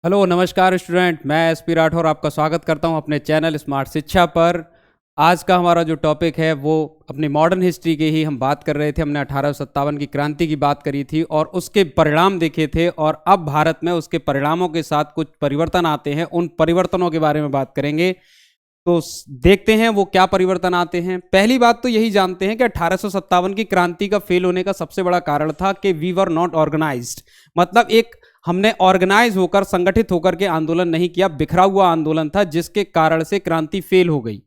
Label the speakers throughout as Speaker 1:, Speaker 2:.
Speaker 1: Hello नमस्कार student, मैं SP Rathore आपका स्वागत करता हूं अपने चैनल स्मार्ट शिक्षा पर। आज का हमारा जो टॉपिक है वो अपनी मॉडर्न हिस्ट्री की ही हम बात कर रहे थे। हमने 1857 की क्रांति की बात करी थी और उसके परिणाम देखे थे, और अब भारत में उसके परिणामों के साथ कुछ परिवर्तन आते हैं। उन परिवर्तनों के बारे में बात करेंगे। तो देखते हैं वो क्या परिवर्तन आते हैं। पहली बात तो यही जानते हैं कि 1857 की क्रांति का फेल होने का सबसे बड़ा कारण था कि वी वर नॉट ऑर्गेनाइज्ड। मतलब एक हमने ऑर्गेनाइज होकर, संगठित होकर के आंदोलन नहीं किया, बिखरा हुआ आंदोलन था, जिसके कारण से क्रांति फेल हो गई।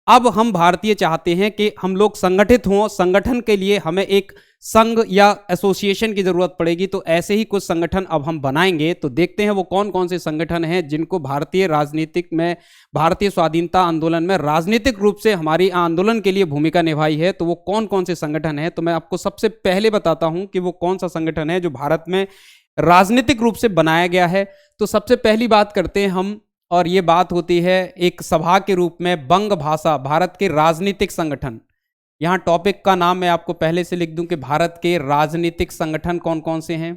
Speaker 1: अब हम भारतीय चाहते हैं कि हम लोग संगठित हों। संगठन के लिए हमें एक संघ या एसोसिएशन की जरूरत पड़ेगी। तो ऐसे ही कुछ संगठन अब हम बनाएंगे। तो देखते हैं वो कौन कौन से संगठन हैं जिनको भारतीय राजनीतिक में, भारतीय स्वाधीनता आंदोलन में राजनीतिक रूप से हमारी आंदोलन के लिए भूमिका निभाई है। तो वो कौन कौन से संगठन हैं, तो मैं आपको सबसे पहले बताता हूं कि वो कौन सा संगठन है जो भारत में राजनीतिक रूप से बनाया गया है। तो सबसे पहली बात करते हैं हम, और ये बात होती है एक सभा के रूप में, बंग भाषा, भारत के राजनीतिक संगठन। यहां टॉपिक का नाम मैं आपको पहले से लिख दूं कि भारत के राजनीतिक संगठन कौन कौन से हैं।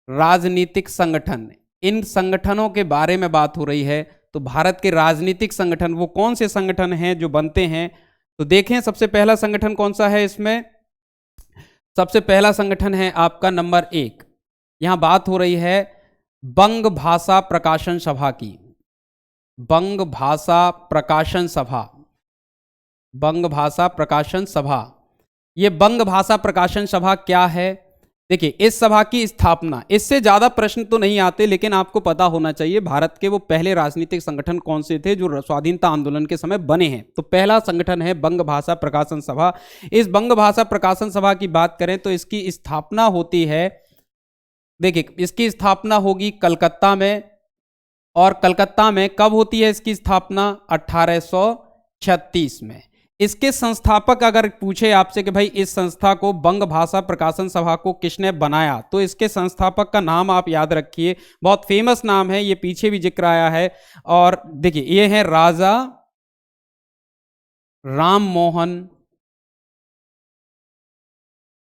Speaker 1: राजनीतिक संगठन, इन संगठनों के बारे में बात हो रही है। तो भारत के राजनीतिक संगठन वो कौन से संगठन हैं जो बनते हैं। तो देखें सबसे पहला संगठन कौन सा है इसमें। सबसे पहला संगठन है आपका नंबर 1। यहां बात हो रही है बंग भाषा प्रकाशन सभा की। बंग भाषा प्रकाशन सभा, बंग भाषा प्रकाशन सभा। ये बंग भाषा प्रकाशन सभा क्या है? देखिए, इस सभा की स्थापना, इससे ज्यादा प्रश्न तो नहीं आते, लेकिन आपको पता होना चाहिए भारत के वो पहले राजनीतिक संगठन कौन से थे जो स्वाधीनता आंदोलन के समय बने हैं। तो पहला संगठन है बंग भाषा प्रकाशन सभा। इस बंग भाषा प्रकाशन सभा की बात करें तो इसकी स्थापना होती है, देखिए इसकी स्थापना होगी कलकत्ता में। और कलकत्ता में कब होती है इसकी स्थापना? 1836 में। इसके संस्थापक अगर पूछे आपसे कि भाई इस संस्था को, बंग भाषा प्रकाशन सभा को किसने बनाया, तो इसके संस्थापक का नाम आप याद रखिए, बहुत फेमस नाम है, ये पीछे भी जिक्र आया है। और देखिए ये है राजा राम मोहन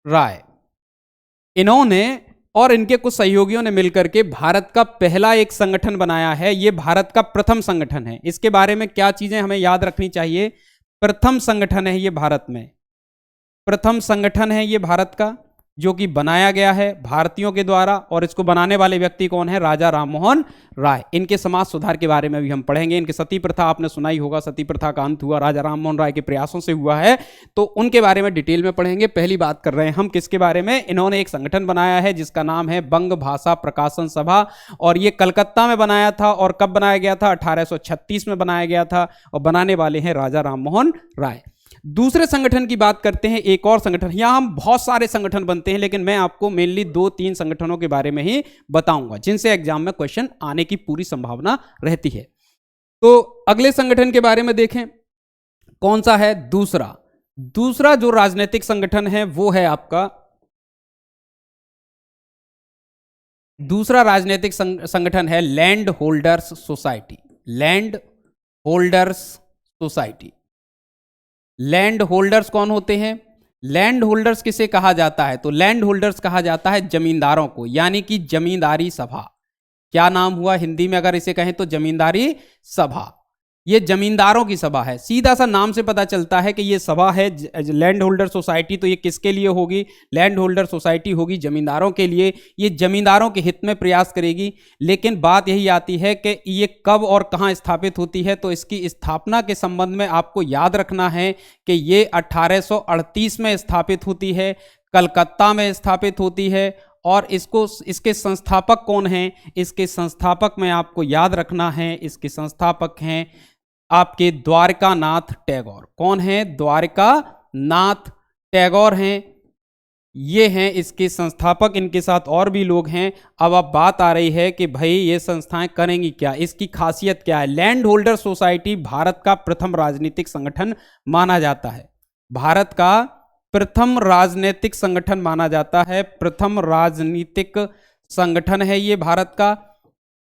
Speaker 1: राय। इन्होंने और इनके कुछ सहयोगियों ने मिलकर के भारत का पहला एक संगठन बनाया है। यह भारत का प्रथम संगठन है। इसके बारे में क्या चीजें हमें याद रखनी चाहिए? प्रथम संगठन है ये भारत में, प्रथम संगठन है ये भारत का, जो कि बनाया गया है भारतीयों के द्वारा। और इसको बनाने वाले व्यक्ति कौन है? राजा राममोहन राय। इनके समाज सुधार के बारे में भी हम पढ़ेंगे। इनके सती प्रथा आपने सुना ही होगा, सती प्रथा का अंत हुआ राजा राममोहन राय के प्रयासों से हुआ है। तो उनके बारे में डिटेल में पढ़ेंगे। पहली बात कर रहे हैं हम किसके बारे में? इन्होंने एक संगठन बनाया है जिसका नाम है बंग भाषा प्रकाशन सभा, और ये कलकत्ता में बनाया था। और कब बनाया गया था? 1836 में बनाया गया था। और बनाने वाले हैं राजा राममोहन राय। दूसरे संगठन की बात करते हैं, एक और संगठन। यहां हम बहुत सारे संगठन बनते हैं, लेकिन मैं आपको मेनली 2-3 संगठनों के बारे में ही बताऊंगा जिनसे एग्जाम में क्वेश्चन आने की पूरी संभावना रहती है। तो अगले संगठन के बारे में देखें, कौन सा है? दूसरा। दूसरा जो राजनीतिक संगठन है वो है आपका, दूसरा राजनीतिक संगठन है land holders society. Land holders society. Land holders कौन होते हैं? लैंड होल्डर्स किसे कहा जाता है? तो लैंड होल्डर्स कहा जाता है जमींदारों को, यानी कि जमींदारी सभा। क्या नाम हुआ हिंदी में अगर इसे कहें? तो जमींदारी सभा। ये जमींदारों की सभा है। सीधा सा नाम से पता चलता है कि ये सभा है लैंड होल्डर सोसाइटी। तो ये किसके लिए होगी? लैंड होल्डर सोसाइटी होगी जमींदारों के लिए। ये जमींदारों के हित में प्रयास करेगी। लेकिन बात यही आती है कि ये कब और कहां स्थापित होती है। तो इसकी स्थापना के संबंध में आपको याद रखना है कि ये 1838 में स्थापित होती है, कलकत्ता में स्थापित होती है। और इसके संस्थापक कौन हैं? इसके संस्थापक में आपको याद रखना है, इसके संस्थापक हैं आपके द्वारका नाथ टैगोर। कौन है? द्वारका नाथ टैगोर हैं, ये हैं इसके संस्थापक। इनके साथ और भी लोग हैं। अब बात आ रही है कि भाई ये संस्थाएं करेंगी क्या, इसकी खासियत क्या है। लैंड होल्डर सोसाइटी भारत का प्रथम राजनीतिक संगठन माना जाता है। भारत का प्रथम राजनीतिक संगठन माना जाता है, प्रथम राजनीतिक संगठन है ये भारत का।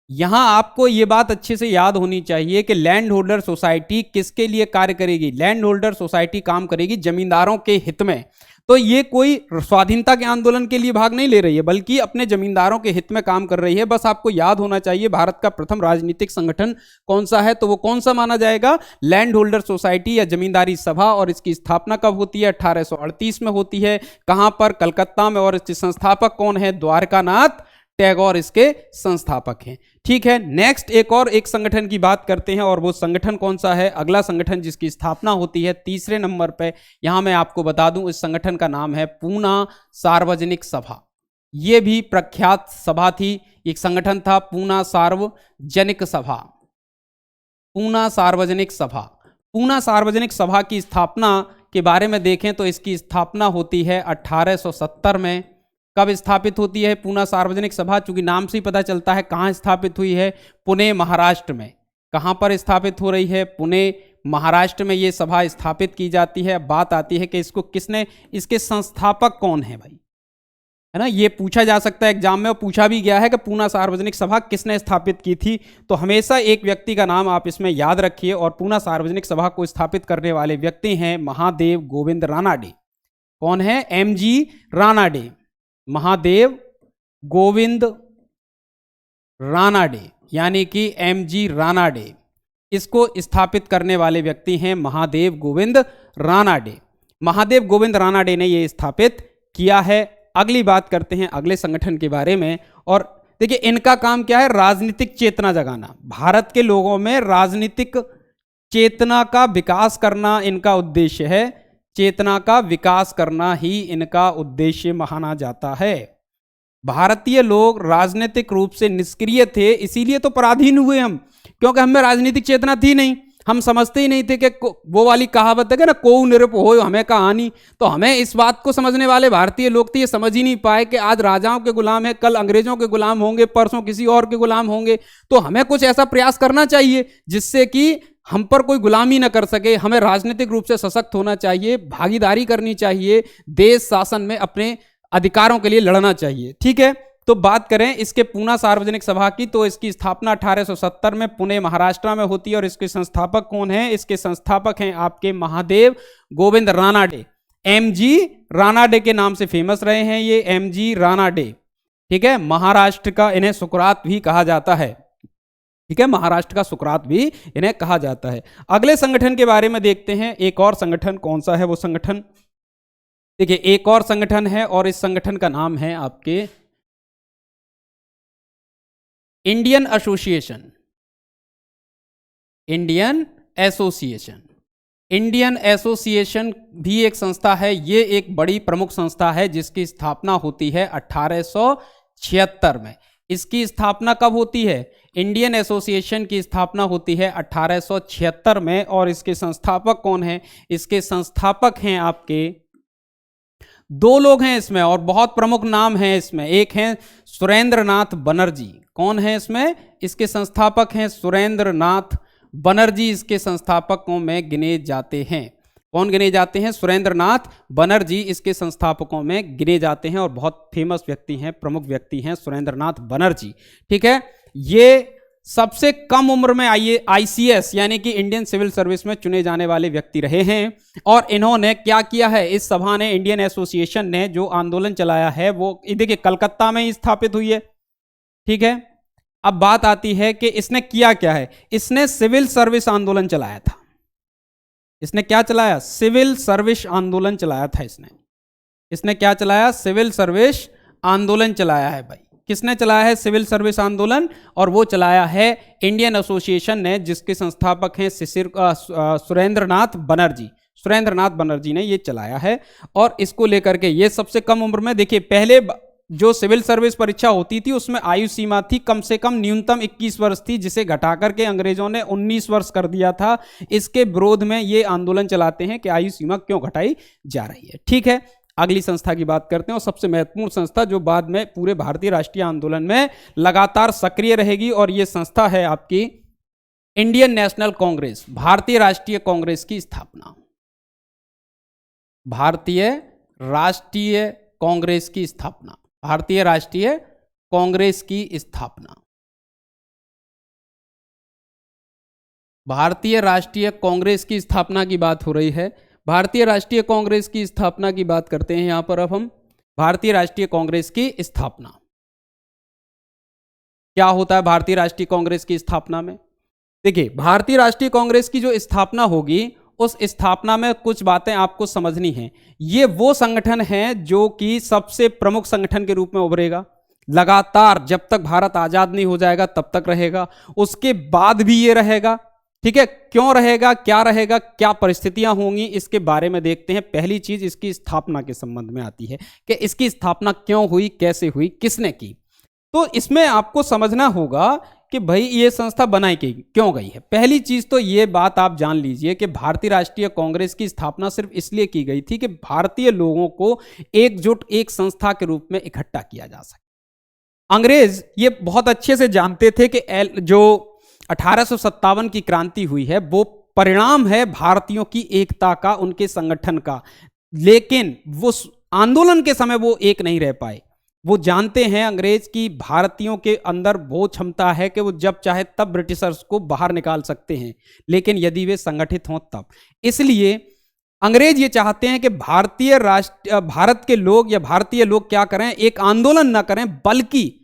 Speaker 1: यहां आपको यह बात अच्छे से याद होनी चाहिए कि लैंड होल्डर सोसाइटी किसके लिए कार्य करेगी? लैंड होल्डर सोसाइटी काम करेगी जमींदारों के हित में। तो ये कोई स्वाधीनता के आंदोलन के लिए भाग नहीं ले रही है, बल्कि अपने जमींदारों के हित में काम कर रही है। बस आपको याद होना चाहिए भारत का प्रथम राजनीतिक संगठन कौन सा है, तो वो कौन सा माना जाएगा, लैंड होल्डर सोसाइटी या जमींदारी सभा। और इसकी स्थापना कब होती है, 1838 में होती है। कहां पर, कलकत्ता में। और इसके संस्थापक कौन है, द्वारकानाथ टैगोर इसके संस्थापक हैं। ठीक है, नेक्स्ट एक संगठन की बात करते हैं, और वो संगठन कौन सा है, अगला संगठन जिसकी स्थापना होती है तीसरे नंबर पे, यहां मैं आपको बता दूं इस संगठन का नाम है पूना सार्वजनिक सभा। ये भी प्रख्यात सभा थी, एक संगठन था पूना सार्वजनिक सभा। पूना सार्वजनिक सभा, पूना सार्वजनिक सभा की स्थापना के बारे में देखें तो इसकी स्थापना होती है 1870 में। कब स्थापित होती है पूना सार्वजनिक सभा, चूंकि नाम से ही पता चलता है कहाँ स्थापित हुई है, पुणे महाराष्ट्र में। कहाँ पर स्थापित हो रही है, पुणे महाराष्ट्र में ये सभा स्थापित की जाती है। बात आती है कि इसको किसने, इसके संस्थापक कौन है भाई, है ना, ये पूछा जा सकता है एग्जाम में, और पूछा भी गया है कि पूना सार्वजनिक सभा किसने स्थापित की थी। तो हमेशा एक व्यक्ति का नाम आप इसमें याद रखिए, और पूना सार्वजनिक सभा को स्थापित करने वाले व्यक्ति हैं महादेव गोविंद रानाडे। कौन है, एमजी रानाडे, महादेव गोविंद रानाडे, यानी कि एमजी रानाडे। इसको स्थापित करने वाले व्यक्ति हैं महादेव गोविंद रानाडे। महादेव गोविंद रानाडे ने ये स्थापित किया है। अगली बात करते हैं अगले संगठन के बारे में, और देखिए इनका काम क्या है, राजनीतिक चेतना जगाना। भारत के लोगों में राजनीतिक चेतना का विकास करना इनका उद्देश्य है। चेतना का विकास करना ही इनका उद्देश्य माना जाता है। भारतीय लोग राजनीतिक रूप से निष्क्रिय थे, इसीलिए तो पराधीन हुए हम, क्योंकि हमें राजनीतिक चेतना थी नहीं। हम समझते ही नहीं थे कि वो वाली कहावत है कि ना, को निरप हो हमें कहानी। तो हमें इस बात को समझने वाले भारतीय लोग थे, ये समझ ही नहीं पाए कि आज राजाओं के गुलाम है, कल अंग्रेजों के गुलाम होंगे, परसों किसी और के गुलाम होंगे। तो हमें कुछ ऐसा प्रयास करना चाहिए जिससे कि हम पर कोई गुलामी ना कर सके। हमें राजनीतिक रूप से सशक्त होना चाहिए, भागीदारी करनी चाहिए, देश शासन में अपने अधिकारों के लिए लड़ना चाहिए। ठीक है, तो बात करें इसके पूना सार्वजनिक सभा की, तो इसकी स्थापना 1870 में पुणे महाराष्ट्र में होती है। और इसके संस्थापक कौन हैं, इसके संस्थापक हैं आपके महादेव गोविंद रानाडे। एमजी रानाडे के नाम से फेमस रहे हैं ये, एमजी रानाडे। ठीक है, महाराष्ट्र का इन्हें सुकरात भी कहा जाता है। ठीक है, महाराष्ट्र का सुकरात भी इन्हें कहा जाता है। अगले संगठन के बारे में देखते हैं, एक और संगठन कौन सा है वो संगठन। देखिए एक और संगठन है, और इस संगठन का नाम है आपके Indian association. Indian association, Indian association भी एक संस्था है। ये एक बड़ी प्रमुख संस्था है जिसकी स्थापना होती है 1876 में। इसकी स्थापना कब होती है, इंडियन एसोसिएशन की स्थापना होती है 1876 में। और इसके संस्थापक कौन है, इसके संस्थापक हैं आपके दो लोग हैं इसमें, और बहुत प्रमुख नाम हैं इसमें। एक हैं सुरेंद्रनाथ बनर्जी। कौन है इसमें, इसके संस्थापक हैं सुरेंद्रनाथ बनर्जी। इसके संस्थापकों में गिने जाते हैं। कौन गिने जाते हैं, सुरेंद्रनाथ बनर्जी इसके संस्थापकों में गिने जाते हैं, और बहुत फेमस व्यक्ति हैं, प्रमुख व्यक्ति हैं सुरेंद्रनाथ बनर्जी। ठीक है, ये सबसे कम उम्र में आईसीएस यानी कि इंडियन सिविल सर्विस में चुने जाने वाले व्यक्ति रहे हैं। और इन्होंने क्या किया है, इस सभा ने, इंडियन एसोसिएशन ने जो आंदोलन चलाया है वो देखिए कलकत्ता में ही स्थापित हुई है। ठीक है, अब बात आती है कि इसने किया क्या है, इसने सिविल सर्विस आंदोलन चलाया था। इसने क्या चलाया, सिविल सर्विस आंदोलन चलाया था। इसने क्या चलाया, सिविल सर्विस आंदोलन चलाया है भाई। किसने चलाया है सिविल सर्विस आंदोलन, और वो चलाया है इंडियन एसोसिएशन ने, जिसके संस्थापक हैं सुरेंद्रनाथ बनर्जी। सुरेंद्रनाथ बनर्जी ने ये चलाया है। और इसको लेकर के ये सबसे कम उम्र में, देखिए पहले जो सिविल सर्विस परीक्षा होती थी उसमें आयु सीमा थी कम से कम न्यूनतम 21 वर्ष थी, जिसे घटाकर के अंग्रेजों ने 19 वर्ष कर दिया था। इसके विरोध में ये आंदोलन चलाते हैं कि आयु सीमा क्यों घटाई जा रही है। ठीक है, अगली संस्था की बात करते हैं, और सबसे महत्वपूर्ण संस्था जो बाद में पूरे भारतीय राष्ट्रीय आंदोलन में लगातार सक्रिय रहेगी, और यह संस्था है आपकी इंडियन नेशनल कांग्रेस। भारतीय राष्ट्रीय कांग्रेस की स्थापना, भारतीय राष्ट्रीय कांग्रेस की स्थापना, भारतीय राष्ट्रीय कांग्रेस की स्थापना, भारतीय राष्ट्रीय कांग्रेस की स्थापना की बात हो रही है। भारतीय राष्ट्रीय कांग्रेस की स्थापना की बात करते हैं यहां पर। अब हम भारतीय राष्ट्रीय कांग्रेस की स्थापना, क्या होता है भारतीय राष्ट्रीय कांग्रेस की स्थापना में? देखिए, भारतीय राष्ट्रीय कांग्रेस की जो स्थापना होगी, उस स्थापना में कुछ बातें आपको समझनी हैं। ये वो संगठन है जो कि सबसे प्रमुख संगठन के रूप में उभरेगा, लगातार जब तक भारत आजाद नहीं हो जाएगा तब तक रहेगा, उसके बाद भी ये रहेगा। ठीक है, क्यों रहेगा, क्या परिस्थितियां होंगी, इसके बारे में देखते हैं। पहली चीज इसकी स्थापना के संबंध में आती है कि इसकी स्थापना क्यों हुई, कैसे हुई, किसने की। तो इसमें आपको समझना होगा कि भाई ये संस्था बनाई क्यों गई है। पहली चीज तो ये बात आप जान लीजिए कि भारतीय राष्ट्रीय कांग्रेस की स्थापना सिर्फ इसलिए की गई थी कि भारतीय लोगों को एकजुट एक संस्था के रूप में इकट्ठा किया जा सके। अंग्रेज ये बहुत अच्छे से जानते थे कि जो 1857 की क्रांति हुई है वो परिणाम है भारतीयों की एकता का, उनके संगठन का, लेकिन वो आंदोलन के समय वो एक नहीं रह पाए। वो जानते हैं अंग्रेज की भारतीयों के अंदर वो क्षमता है कि वो जब चाहे तब ब्रिटिशर्स को बाहर निकाल सकते हैं, लेकिन यदि वे संगठित हों तब। इसलिए अंग्रेज ये चाहते हैं कि भारत के लोग या भारतीय लोग क्या करें, एक आंदोलन ना करें, बल्कि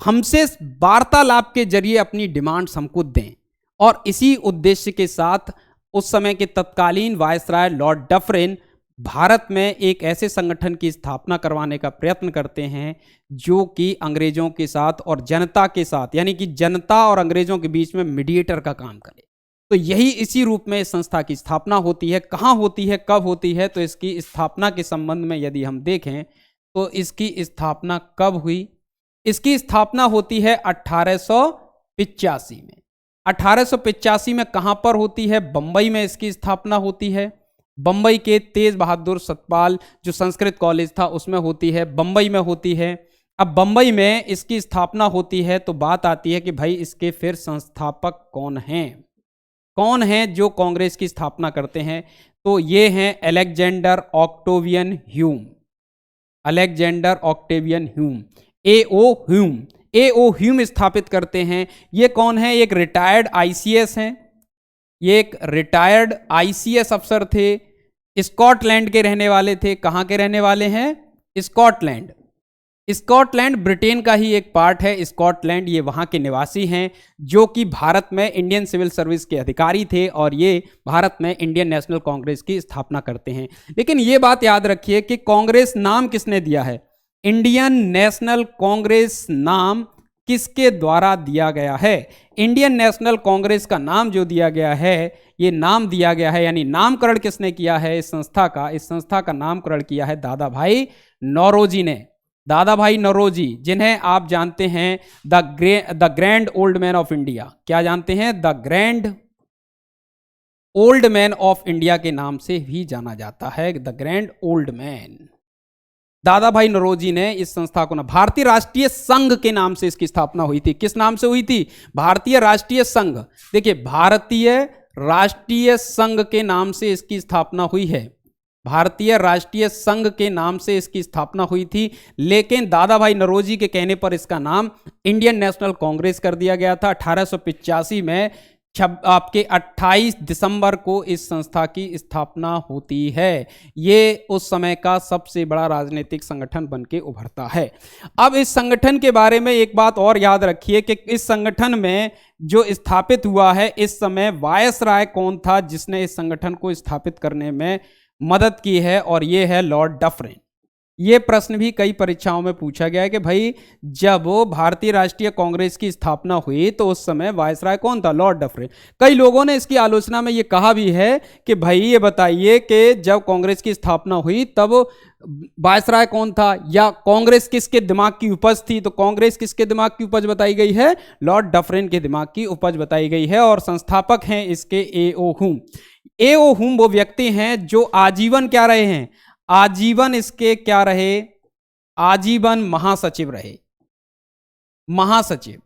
Speaker 1: हमसे वार्तालाप के जरिए अपनी डिमांड्स हमको दें। और इसी उद्देश्य के साथ उस समय के तत्कालीन वायसराय लॉर्ड डफरिन भारत में एक ऐसे संगठन की स्थापना करवाने का प्रयत्न करते हैं जो कि अंग्रेजों के साथ और जनता के साथ, यानी कि जनता और अंग्रेजों के बीच में मीडिएटर का काम करे। तो यही इसी रूप में इस संस्था की स्थापना होती है। कहाँ होती है, कब होती है? तो इसकी स्थापना के संबंध में यदि हम देखें तो इसकी स्थापना कब हुई? इसकी स्थापना होती है 1885 में। 1885 में कहां पर होती है? बंबई में इसकी स्थापना होती है। बंबई के तेज बहादुर सतपाल जो संस्कृत कॉलेज था उसमें होती है, बंबई में होती है। अब बंबई में इसकी स्थापना होती है तो बात आती है कि भाई इसके फिर संस्थापक कौन हैं? कौन हैं जो कांग्रेस की स्थापना करते हैं? तो ये हैं Alexander Octavian Hume. Alexander Octavian Hume, A.O. Hume. A.O. Hume स्थापित करते हैं। ये कौन है? एक रिटायर्ड आईसीएस हैं। ये एक रिटायर्ड आईसीएस अफसर थे, स्कॉटलैंड के रहने वाले थे। कहां के रहने वाले हैं? स्कॉटलैंड। स्कॉटलैंड ब्रिटेन का ही एक पार्ट है। स्कॉटलैंड ये वहां के निवासी हैं जो कि भारत में इंडियन सिविल सर्विस के अधिकारी थे और ये भारत में इंडियन नेशनल कांग्रेस की स्थापना करते हैं। लेकिन ये बात याद रखिए कि कांग्रेस नाम किसने दिया है? इंडियन नेशनल कांग्रेस नाम किसके द्वारा दिया गया है? इंडियन नेशनल कांग्रेस का नाम जो दिया गया है, ये नाम दिया गया है, यानी नामकरण किसने किया है इस संस्था का? इस संस्था का नामकरण किया है दादा भाई नौरोजी ने। दादा भाई नौरोजी, जिन्हें आप जानते हैं the grand old man of India. क्या जानते हैं? The grand old man of India के नाम से भी जाना जाता है, द ग्रैंड ओल्ड मैन। दादा भाई नौरोजी ने इस संस्था को ना भारतीय राष्ट्रीय संघ के नाम से इसकी स्थापना हुई थी। किस नाम से हुई थी? भारतीय राष्ट्रीय संघ। देखिए, भारतीय राष्ट्रीय संघ के नाम से इसकी स्थापना हुई है। भारतीय राष्ट्रीय संघ के नाम से इसकी स्थापना हुई थी, लेकिन दादा भाई नौरोजी के कहने पर इसका नाम इंडियन नेशनल कांग्रेस कर दिया गया था। 1885 में आपके 28 दिसंबर को इस संस्था की स्थापना होती है। ये उस समय का सबसे बड़ा राजनीतिक संगठन बन के उभरता है। अब इस संगठन के बारे में एक बात और याद रखिए कि इस संगठन में जो स्थापित हुआ है, इस समय वायसराय कौन था जिसने इस संगठन को स्थापित करने में मदद की है? और ये है लॉर्ड डफरिन। ये प्रश्न भी कई परीक्षाओं में पूछा गया है कि भाई जब भारतीय राष्ट्रीय कांग्रेस की स्थापना हुई तो उस समय वायसराय कौन था? Lord Dufferin. कई लोगों ने इसकी आलोचना में ये कहा भी है कि भाई ये बताइए कि जब कांग्रेस की स्थापना हुई तब वायसराय कौन था, या कांग्रेस किसके दिमाग की उपज थी? तो कांग्रेस किसके दिमाग की उपज बताई गई है? लॉर्ड डफरिन के दिमाग की उपज बताई गई है। और संस्थापक हैं इसके A.O. ह्यूम। A.O. ह्यूम वो व्यक्ति हैं जो आजीवन क्या रहे हैं? आजीवन इसके क्या रहे? आजीवन महासचिव रहे। महासचिव,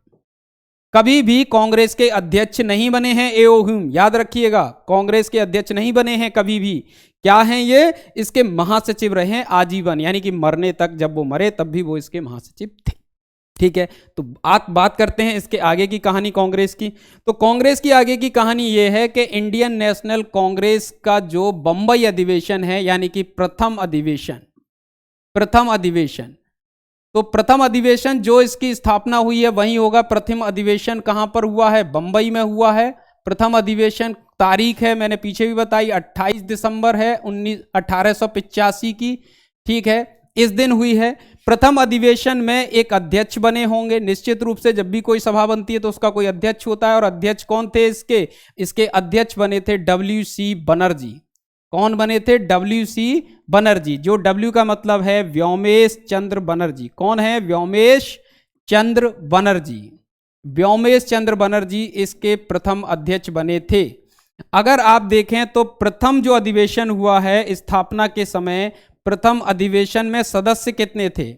Speaker 1: कभी भी कांग्रेस के अध्यक्ष नहीं बने हैं A.O. ह्यूम, याद रखिएगा। कांग्रेस के अध्यक्ष नहीं बने हैं कभी भी। क्या हैं ये? इसके महासचिव रहे आजीवन, यानी कि मरने तक, जब वो मरे तब भी वो इसके महासचिव थे। ठीक है, तो आप बात करते हैं इसके आगे की कहानी कांग्रेस की। तो कांग्रेस की आगे की कहानी यह है कि इंडियन नेशनल कांग्रेस का जो बंबई अधिवेशन है, यानी कि प्रथम अधिवेशन, तो प्रथम अधिवेशन जो इसकी स्थापना हुई है वहीं होगा। प्रथम अधिवेशन कहां पर हुआ है? बंबई में हुआ है। प्रथम अधिवेशन तारीख है मैंने पीछे भी बताई, 28 दिसंबर है 1885 की। ठीक है, इस दिन हुई है। प्रथम अधिवेशन में एक अध्यक्ष बने होंगे निश्चित रूप से, जब भी कोई सभा बनती है तो उसका कोई अध्यक्ष होता है। और अध्यक्ष कौन थे इसके अध्यक्ष बने थे डब्ल्यू.सी. बनर्जी। कौन बने थे? डब्ल्यू.सी. बनर्जी, जो डब्ल्यू का मतलब है व्योमेश चंद्र बनर्जी। कौन है? व्योमेश चंद्र बनर्जी। व्योमेश चंद्र बनर्जी इसके प्रथम अध्यक्ष बने थे। अगर आप देखें तो प्रथम जो अधिवेशन हुआ है स्थापना के समय, प्रथम अधिवेशन में सदस्य कितने थे?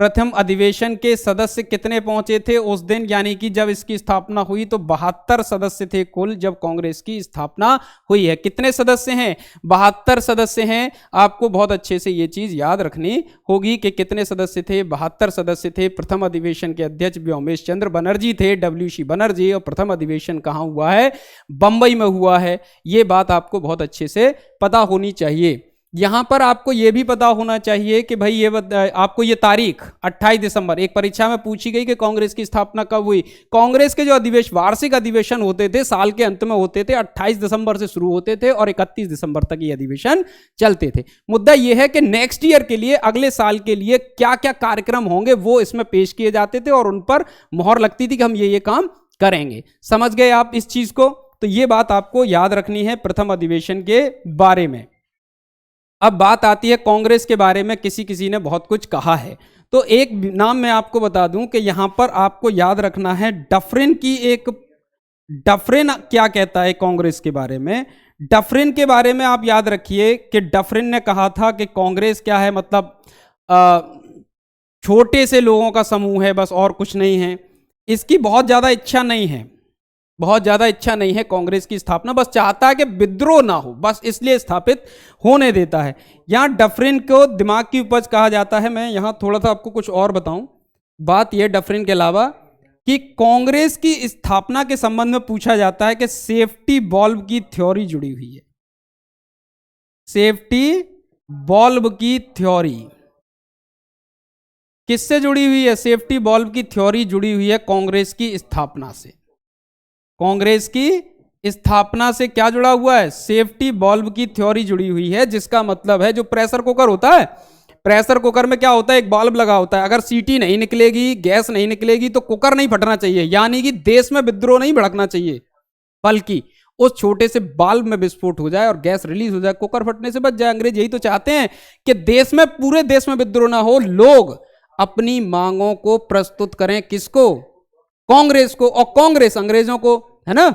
Speaker 1: प्रथम अधिवेशन के सदस्य कितने पहुंचे थे उस दिन? यानी कि जब इसकी स्थापना हुई तो 72 सदस्य थे कुल, जब कांग्रेस की स्थापना हुई है। कितने सदस्य हैं? 72 सदस्य हैं। आपको बहुत अच्छे से ये चीज याद रखनी होगी कि कितने सदस्य थे। 72 सदस्य थे। प्रथम अधिवेशन के अध्यक्ष व्योमेश चंद्र बनर्जी थे, डब्ल्यू.सी. बनर्जी। और प्रथम अधिवेशन कहां हुआ है? बंबई में हुआ है। ये बात आपको बहुत अच्छे से पता होनी चाहिए। यहां पर आपको यह भी पता होना चाहिए कि भाई आपको ये तारीख 28 दिसंबर, एक परीक्षा में पूछी गई कि कांग्रेस की स्थापना कब हुई। कांग्रेस के जो वार्षिक अधिवेशन होते थे साल के अंत में होते थे, 28 दिसंबर से शुरू होते थे और 31 दिसंबर तक ये अधिवेशन चलते थे। मुद्दा यह है कि नेक्स्ट ईयर के लिए, अगले साल के लिए क्या क्या कार्यक्रम होंगे वो इसमें पेश किए जाते थे और उन पर मोहर लगती थी कि हम ये काम करेंगे। समझ गए आप इस चीज को? तो ये बात आपको याद रखनी है प्रथम अधिवेशन के बारे में। अब बात आती है कांग्रेस के बारे में, किसी किसी ने बहुत कुछ कहा है, तो एक नाम मैं आपको बता दूं कि यहां पर आपको याद रखना है डफरिन की एक। डफरिन क्या कहता है कांग्रेस के बारे में? डफरिन के बारे में आप याद रखिए कि डफरिन ने कहा था कि कांग्रेस क्या है, मतलब छोटे से लोगों का समूह है, बस और कुछ नहीं है। इसकी बहुत ज्यादा इच्छा नहीं है, बहुत ज्यादा इच्छा नहीं है कांग्रेस की स्थापना, बस चाहता है कि विद्रोह ना हो, बस इसलिए स्थापित होने देता है। यहां डफरिन को दिमाग की उपज कहा जाता है। मैं यहां थोड़ा सा आपको कुछ और बताऊं। बात यह डफरिन के अलावा कि कांग्रेस की स्थापना के संबंध में पूछा जाता है कि सेफ्टी बॉल्ब की थ्योरी जुड़ी हुई है। सेफ्टी बॉल्ब की थ्योरी किससे जुड़ी हुई है? सेफ्टी बॉल्ब की थ्योरी जुड़ी हुई है कांग्रेस की स्थापना से। कांग्रेस की स्थापना से क्या जुड़ा हुआ है? सेफ्टी बॉल्ब की थ्योरी जुड़ी हुई है, जिसका मतलब है जो प्रेशर कुकर होता है, प्रेशर कुकर में क्या होता है? एक बॉल्ब लगा होता है। अगर सीटी नहीं निकलेगी, गैस नहीं निकलेगी तो कुकर नहीं फटना चाहिए, यानी कि देश में विद्रोह नहीं भड़कना चाहिए, बल्कि उस छोटे से बल्ब में विस्फोट हो जाए और गैस रिलीज हो जाए, कुकर फटने से बच जाए। अंग्रेज यही तो चाहते हैं कि देश में, पूरे देश में विद्रोह ना हो, लोग अपनी मांगों को प्रस्तुत करें। किसको? कांग्रेस को। और कांग्रेस अंग्रेजों को, है ना,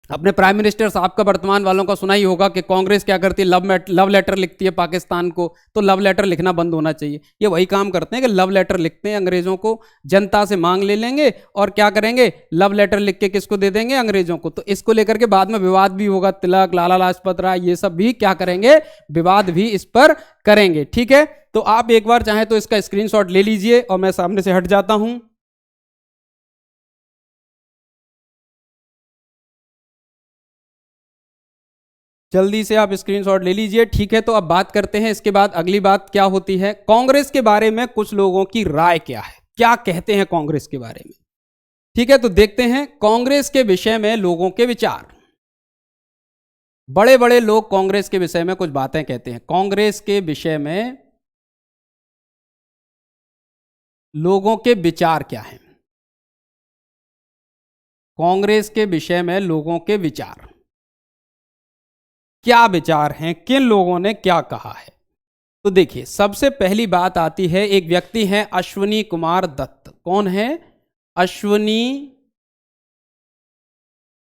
Speaker 1: अपने प्राइम मिनिस्टर साहब का, वर्तमान वालों का सुना ही होगा कि कांग्रेस क्या करती है? लव लेटर लिखती है पाकिस्तान को, तो लव लेटर लिखना बंद होना चाहिए। ये वही काम करते हैं कि लव लेटर लिखते हैं अंग्रेजों को, जनता से मांग ले लेंगे और क्या करेंगे? लव लेटर लिख के किसको दे देंगे? अंग्रेजों को। तो इसको लेकर के बाद में विवाद भी होगा। तिलक, लाला लाजपत राय, ये सब भी क्या करेंगे? विवाद भी इस पर करेंगे। ठीक है, तो आप एक बार चाहें तो इसका स्क्रीनशॉट ले लीजिए और मैं सामने से हट जाता हूं। जल्दी से आप स्क्रीनशॉट ले लीजिए। ठीक है, तो अब बात करते हैं इसके बाद अगली बात क्या होती है। कांग्रेस के बारे में कुछ लोगों की राय क्या है, क्या कहते हैं कांग्रेस के बारे में। ठीक है, तो देखते हैं कांग्रेस के विषय में लोगों के विचार। बड़े बड़े लोग कांग्रेस के विषय में कुछ बातें कहते हैं। कांग्रेस के विषय में लोगों के विचार क्या हैं? कांग्रेस के विषय में लोगों के विचार क्या विचार हैं, किन लोगों ने क्या कहा है? तो देखिए, सबसे पहली बात आती है, एक व्यक्ति हैं अश्विनी कुमार दत्त। कौन है? अश्विनी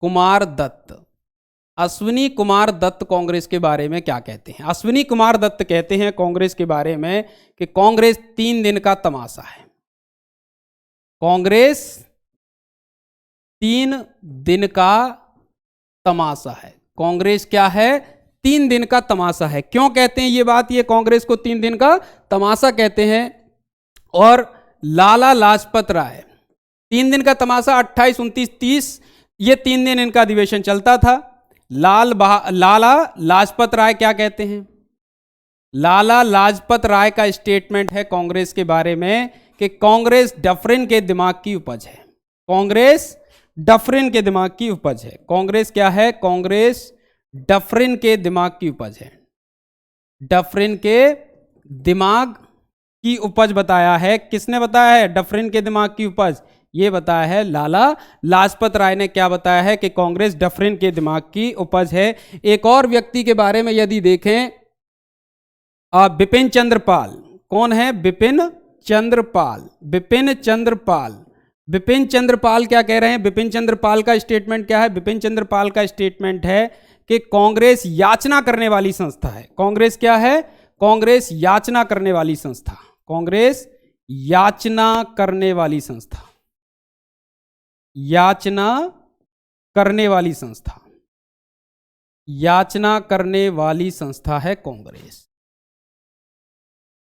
Speaker 1: कुमार दत्त। अश्विनी कुमार दत्त कांग्रेस के बारे में क्या कहते हैं? अश्विनी कुमार दत्त कहते हैं कांग्रेस के बारे में कि कांग्रेस 3 दिन का तमाशा है। कांग्रेस 3 दिन का तमाशा है। कांग्रेस क्या है? 3 दिन का तमाशा है। क्यों कहते हैं ये बात? ये कांग्रेस को 3 दिन का तमाशा कहते हैं। और लाला लाजपत राय। 3 दिन का तमाशा, 28, 29, 30, ये 3 दिन इनका अधिवेशन चलता था। लाला लाजपत राय क्या कहते हैं? लाला लाजपत राय का स्टेटमेंट है कांग्रेस के बारे में कि कांग्रेस डफरिन के दिमाग की उपज है। कांग्रेस डफरिन के दिमाग की उपज है। कांग्रेस क्या है? कांग्रेस डफरिन के दिमाग की उपज है। डफरिन के दिमाग की उपज बताया है। किसने बताया है डफरिन के दिमाग की उपज? ये बताया है लाला लाजपत राय ने। क्या बताया है? कि कांग्रेस डफरिन के दिमाग की उपज है। एक और व्यक्ति के बारे में यदि देखें, बिपिन चंद्र पाल। कौन है? बिपिन चंद्र पाल। बिपिन चंद्र पाल। बिपिन चंद्र पाल क्या कह रहे हैं? बिपिन चंद्र पाल का स्टेटमेंट क्या है? बिपिन चंद्र पाल का स्टेटमेंट है कि कांग्रेस याचना करने वाली संस्था है। कांग्रेस क्या है? कांग्रेस याचना करने वाली संस्था। कांग्रेस याचना करने वाली संस्था। याचना करने वाली संस्था। याचना करने वाली संस्था है कांग्रेस।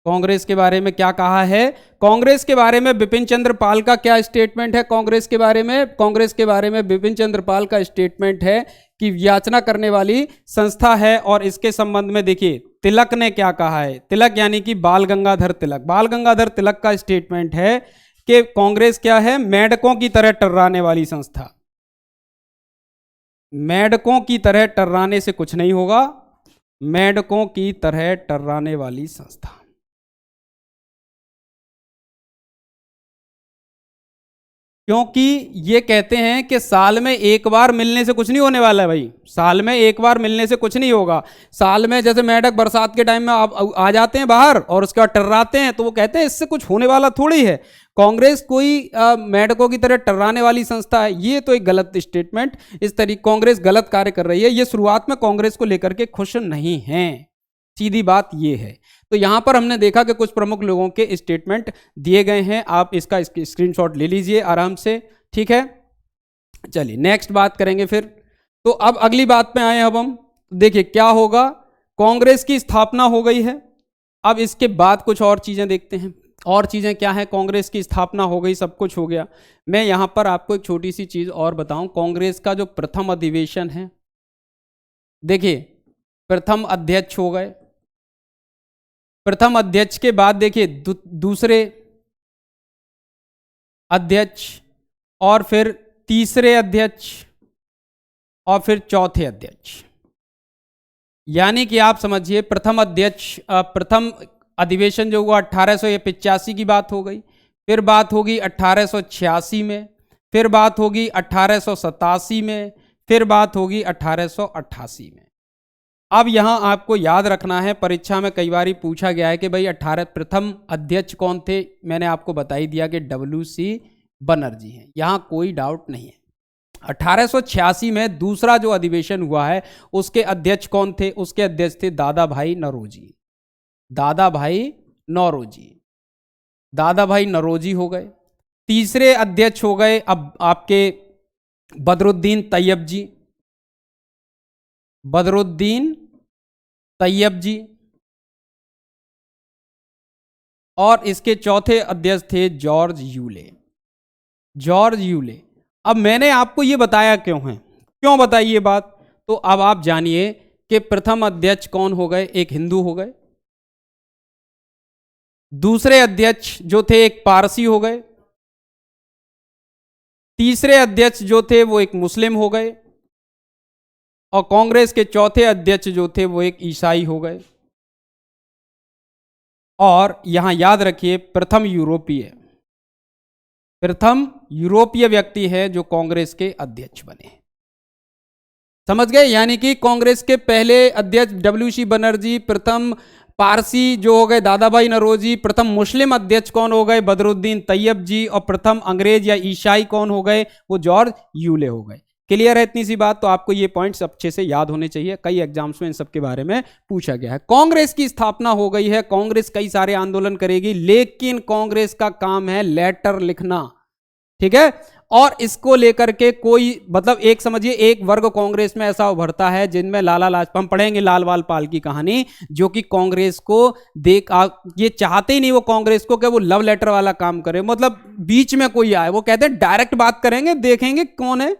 Speaker 1: कांग्रेस के बारे में क्या कहा है? कांग्रेस के बारे में बिपिन चंद्र पाल का क्या स्टेटमेंट है? कांग्रेस के बारे में, कांग्रेस के बारे में बिपिन चंद्र पाल का स्टेटमेंट है कि याचना करने वाली संस्था है। और इसके संबंध में देखिए तिलक ने क्या कहा है। तिलक यानी कि बाल गंगाधर तिलक। बाल गंगाधर तिलक का स्टेटमेंट है कि कांग्रेस क्या है? मेंढकों की तरह टर्राने वाली संस्था। मेंढकों की तरह टर्राने से कुछ नहीं होगा। मेंढकों की तरह टर्राने वाली संस्था। क्योंकि ये कहते हैं कि साल में एक बार मिलने से कुछ नहीं होने वाला है भाई। साल में एक बार मिलने से कुछ नहीं होगा। साल में जैसे मेंढक बरसात के टाइम में आ जाते हैं बाहर और उसके बाद टर्राते हैं, तो वो कहते हैं इससे कुछ होने वाला थोड़ी है। कांग्रेस कोई मेंढकों की तरह टर्राने वाली संस्था है, ये तो एक गलत स्टेटमेंट। इस तरीके कांग्रेस गलत कार्य कर रही है। ये शुरुआत में कांग्रेस को लेकर के खुश नहीं है, सीधी बात ये है। तो यहां पर हमने देखा कि कुछ प्रमुख लोगों के स्टेटमेंट दिए गए हैं। आप इसका स्क्रीनशॉट ले लीजिए आराम से, ठीक है। चलिए नेक्स्ट बात करेंगे फिर। तो अब अगली बात पे आए। अब हम देखिए क्या होगा। कांग्रेस की स्थापना हो गई है। अब इसके बाद कुछ और चीजें देखते हैं। और चीजें क्या है? कांग्रेस की स्थापना हो गई, सब कुछ हो गया। मैं यहां पर आपको एक छोटी सी चीज और बताऊं। कांग्रेस का जो प्रथम अधिवेशन है, देखिए प्रथम अध्यक्ष हो गए। प्रथम अध्यक्ष के बाद देखिए दूसरे अध्यक्ष, और फिर तीसरे अध्यक्ष, और फिर चौथे अध्यक्ष। यानी कि आप समझिए प्रथम अध्यक्ष, प्रथम अधिवेशन जो हुआ 1885 की बात हो गई। फिर बात होगी 1886 में, फिर बात होगी 1887 में, फिर बात होगी 1888 में। अब यहां आपको याद रखना है, परीक्षा में कई बार पूछा गया है कि भाई 18 प्रथम अध्यक्ष कौन थे। मैंने आपको बता ही दिया कि WC बनर्जी हैं, यहां कोई डाउट नहीं है। 1886 में दूसरा जो अधिवेशन हुआ है उसके अध्यक्ष कौन थे? उसके अध्यक्ष थे दादा भाई नौरोजी। दादा भाई नौरोजी। दादा भाई नौरोजी हो गए। तीसरे अध्यक्ष हो गए अब आपके बदरुद्दीन तैयब जी। बदरुद्दीन तैयब जी। और इसके चौथे अध्यक्ष थे जॉर्ज यूले। George Yule. अब मैंने आपको यह बताया क्यों है, क्यों बताई ये बात, तो अब आप जानिए कि प्रथम अध्यक्ष कौन हो गए? एक हिंदू हो गए। दूसरे अध्यक्ष जो थे एक पारसी हो गए। तीसरे अध्यक्ष जो थे वो एक मुस्लिम हो गए। और कांग्रेस के चौथे अध्यक्ष जो थे वो एक ईसाई हो गए। और यहां याद रखिए प्रथम यूरोपीय व्यक्ति है जो कांग्रेस के अध्यक्ष बने। समझ गए? यानी कि कांग्रेस के पहले अध्यक्ष WC बनर्जी, प्रथम पारसी जो हो गए दादा भाई नौरोजी, प्रथम मुस्लिम अध्यक्ष कौन हो गए? बदरुद्दीन तैयब जी, और प्रथम अंग्रेज या ईसाई कौन हो गए? वो जॉर्ज यूले हो गए। क्लियर है इतनी सी बात? तो आपको ये पॉइंट्स अच्छे से याद होने चाहिए, कई एग्जाम्स में इन सब के बारे में पूछा गया है। कांग्रेस की स्थापना हो गई है। कांग्रेस कई सारे आंदोलन करेगी, लेकिन कांग्रेस का काम है लेटर लिखना, ठीक है। और इसको लेकर के कोई मतलब एक समझिए एक वर्ग कांग्रेस में ऐसा उभरता है जिनमें लाला लाजपत, हम पढ़ेंगे लाल पाल की कहानी, जो कि कांग्रेस को ये चाहते ही नहीं वो कांग्रेस को कि वो लव लेटर वाला काम करे, मतलब बीच में कोई आए, वो कहते हैं डायरेक्ट बात करेंगे, देखेंगे कौन है,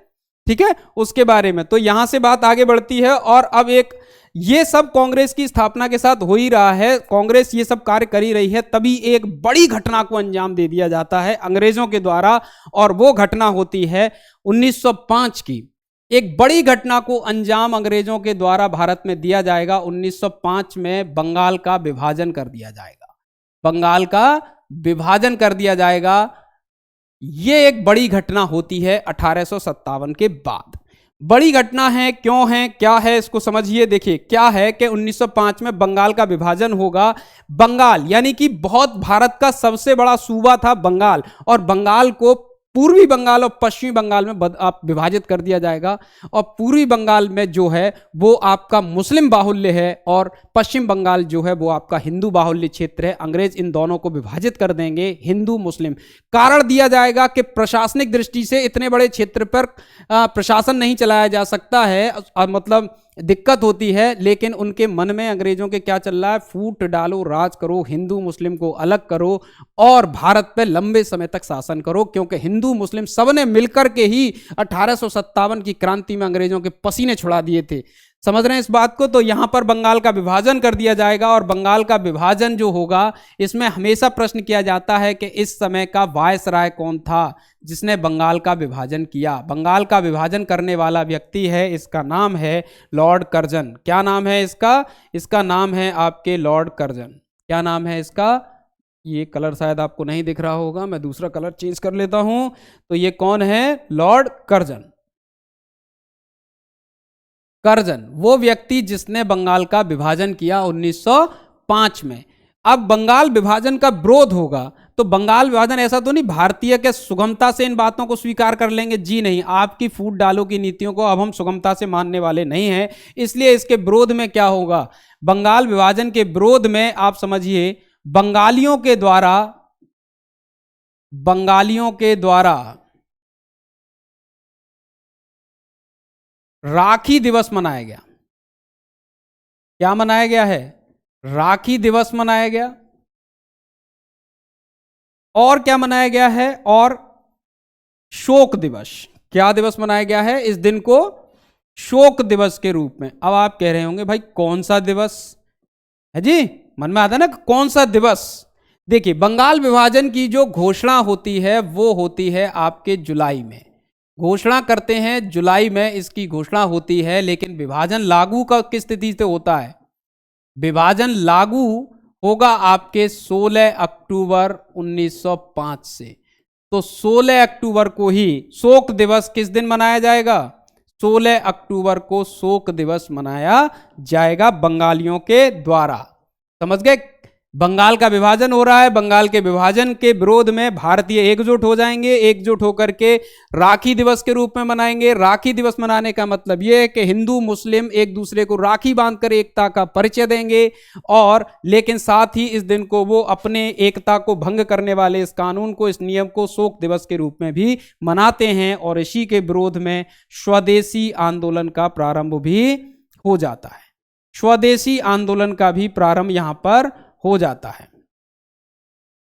Speaker 1: ठीक है, उसके बारे में। तो यहां से बात आगे बढ़ती है और अब एक ये सब कांग्रेस की स्थापना के साथ हो ही रहा है, कांग्रेस ये सब कार्य कर ही रही है, तभी एक बड़ी घटना को अंजाम दे दिया जाता है अंग्रेजों के द्वारा, और वो घटना होती है 1905 की। एक बड़ी घटना को अंजाम अंग्रेजों के द्वारा भारत में दिया जाएगा। 1905 में बंगाल का विभाजन कर दिया जाएगा, बंगाल का विभाजन कर दिया जाएगा। ये एक बड़ी घटना होती है 1857 के बाद। बड़ी घटना है, क्यों है, क्या है, इसको समझिए। देखिए क्या है कि 1905 में बंगाल का विभाजन होगा। बंगाल यानी कि बहुत भारत का सबसे बड़ा सूबा था बंगाल, और बंगाल को पूर्वी बंगाल और पश्चिमी बंगाल में आप विभाजित कर दिया जाएगा। और पूर्वी बंगाल में जो है वो आपका मुस्लिम बाहुल्य है, और पश्चिम बंगाल जो है वो आपका हिंदू बाहुल्य क्षेत्र है। अंग्रेज इन दोनों को विभाजित कर देंगे, हिंदू मुस्लिम। कारण दिया जाएगा कि प्रशासनिक दृष्टि से इतने बड़े क्षेत्र पर प्रशासन नहीं चलाया जा सकता है, मतलब दिक्कत होती है, लेकिन उनके मन में अंग्रेजों के क्या चल रहा है, फूट डालो, राज करो, हिंदू मुस्लिम को अलग करो और भारत पे लंबे समय तक शासन करो, क्योंकि हिंदू मुस्लिम सबने मिलकर के ही 1857 की क्रांति में अंग्रेजों के पसीने छुड़ा दिए थे। समझ रहे हैं इस बात को। तो यहां पर बंगाल का विभाजन कर दिया जाएगा, और बंगाल का विभाजन जो होगा इसमें हमेशा प्रश्न किया जाता है कि इस समय का वायसराय कौन था जिसने बंगाल का विभाजन किया। बंगाल का विभाजन करने वाला व्यक्ति है, इसका नाम है लॉर्ड कर्जन। क्या नाम है इसका? इसका नाम है आपके लॉर्ड कर्जन। क्या नाम है इसका? ये कलर शायद आपको नहीं दिख रहा होगा, मैं दूसरा कलर चेंज कर लेता हूं। तो ये कौन है? Lord Curzon. कर्जन वो व्यक्ति जिसने बंगाल का विभाजन किया 1905 में। अब बंगाल विभाजन का विरोध होगा, तो बंगाल विभाजन ऐसा तो नहीं भारतीय के सुगमता से इन बातों को स्वीकार कर लेंगे, जी नहीं। आपकी फूट डालो की नीतियों को अब हम सुगमता से मानने वाले नहीं हैं, इसलिए इसके विरोध में क्या होगा, बंगाल विभाजन के विरोध में आप समझिए बंगालियों के द्वारा राखी दिवस मनाया गया। क्या मनाया गया है? राखी दिवस मनाया गया। और क्या मनाया गया है? और शोक दिवस। क्या दिवस मनाया गया है इस दिन को? शोक दिवस के रूप में। अब आप कह रहे होंगे भाई कौन सा दिवस है जी, मन में आता है ना कौन सा दिवस। देखिए बंगाल विभाजन की जो घोषणा होती है वो होती है आपके जुलाई में, घोषणा करते हैं जुलाई में इसकी घोषणा होती है। लेकिन विभाजन लागू का किस तिथि से होता है? विभाजन लागू होगा आपके 16 अक्टूबर 1905 से। तो 16 अक्टूबर को ही शोक दिवस किस दिन मनाया जाएगा? 16 अक्टूबर को शोक दिवस मनाया जाएगा बंगालियों के द्वारा। समझ गए? बंगाल का विभाजन हो रहा है, बंगाल के विभाजन के विरोध में भारतीय एकजुट हो जाएंगे, एकजुट होकर के राखी दिवस के रूप में मनाएंगे। राखी दिवस मनाने का मतलब यह है कि हिंदू मुस्लिम एक दूसरे को राखी बांधकर एकता का परिचय देंगे, और लेकिन साथ ही इस दिन को वो अपने एकता को भंग करने वाले इस कानून को, इस नियम को शोक दिवस के रूप में भी मनाते हैं। और इसी के विरोध में स्वदेशी आंदोलन का प्रारंभ भी हो जाता है। स्वदेशी आंदोलन का भी प्रारंभ यहां पर हो जाता है।